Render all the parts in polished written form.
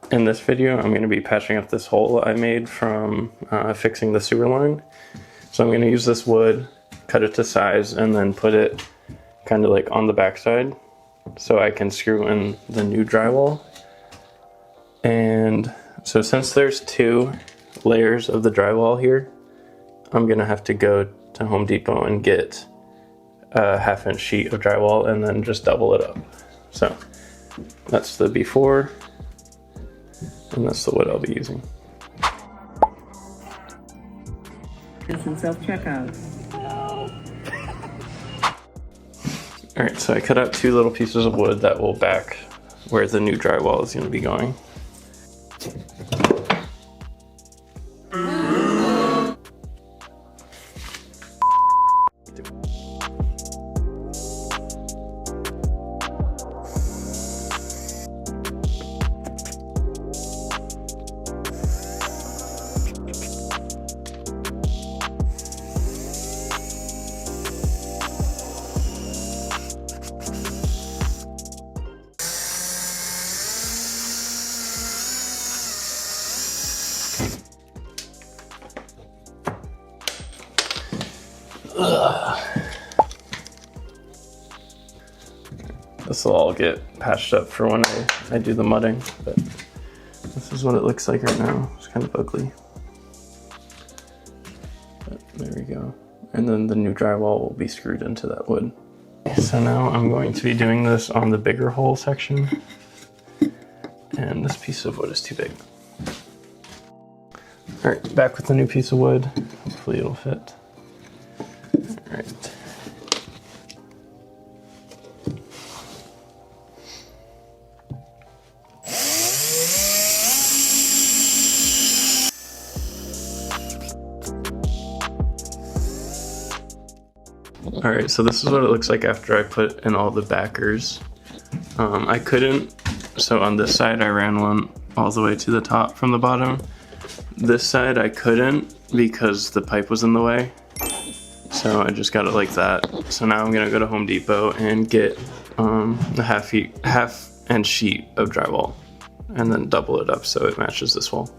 In this video, I'm going to be patching up this hole I made from fixing the sewer line. So I'm going to use this wood, cut it to size, and then put it kind of like on the back side so I can screw in the new drywall. And so since there's 2 layers of the drywall here, I'm going to have to go to Home Depot and get a 1/2-inch sheet of drywall and then just double it up. So that's the before. And that's the wood I'll be using. It's in self-checkout. Alright, so I cut out 2 little pieces of wood that will back where the new drywall is going to be going. This will all get patched up for when I do the mudding, but this is what it looks like right now. It's kind of ugly. But there we go. And then the new drywall will be screwed into that wood. So now I'm going to be doing this on the bigger hole section. And this piece of wood is too big. All right, back with the new piece of wood. Hopefully it'll fit. All right. Alright, so this is what it looks like after I put in all the backers. I couldn't, so on this side I ran one all the way to the top from the bottom. This side I couldn't because the pipe was in the way. So I just got it like that. So now I'm gonna go to Home Depot and get a 1/2-inch sheet of drywall and then double it up so it matches this wall.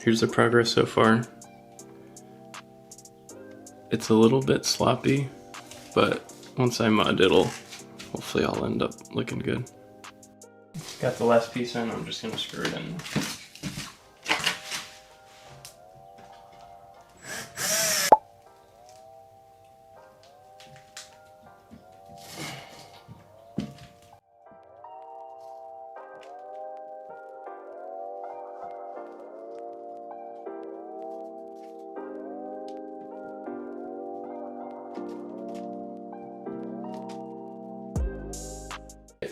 Here's the progress so far. It's a little bit sloppy, but once I mud, hopefully I'll end up looking good. Got the last piece in, I'm just gonna screw it in.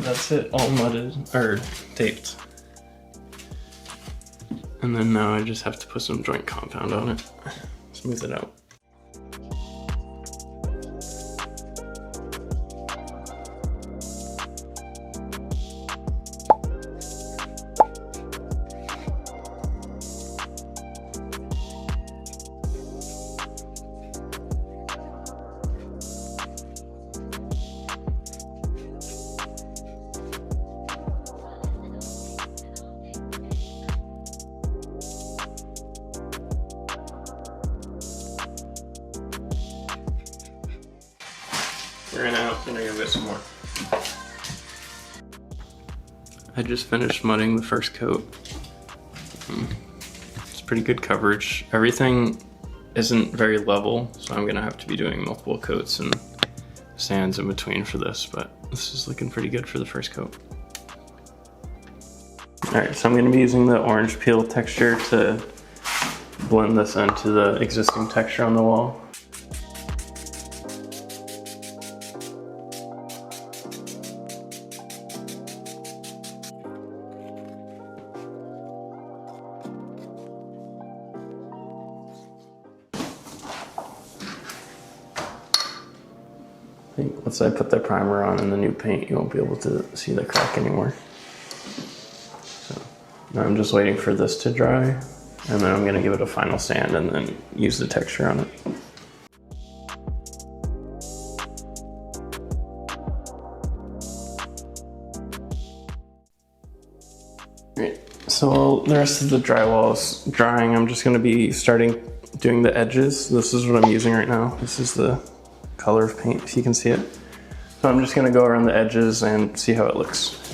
That's it, all mudded, or taped. And then now I just have to put some joint compound on it, smooth it out. Ran out, and I gotta get some more. I just finished mudding the first coat. It's pretty good coverage. Everything isn't very level, so I'm gonna have to be doing multiple coats and sands in between for this, but this is looking pretty good for the first coat. All right, so I'm gonna be using the orange peel texture to blend this into the existing texture on the wall. I think once I put the primer on and the new paint, you won't be able to see the crack anymore. So now I'm just waiting for this to dry, and then I'm gonna give it a final sand and then use the texture on it. Great. So while the rest of the drywall is drying, I'm just gonna be starting doing the edges. This is what I'm using right now. This is the color of paint, if you can see it. So I'm just gonna go around the edges and see how it looks.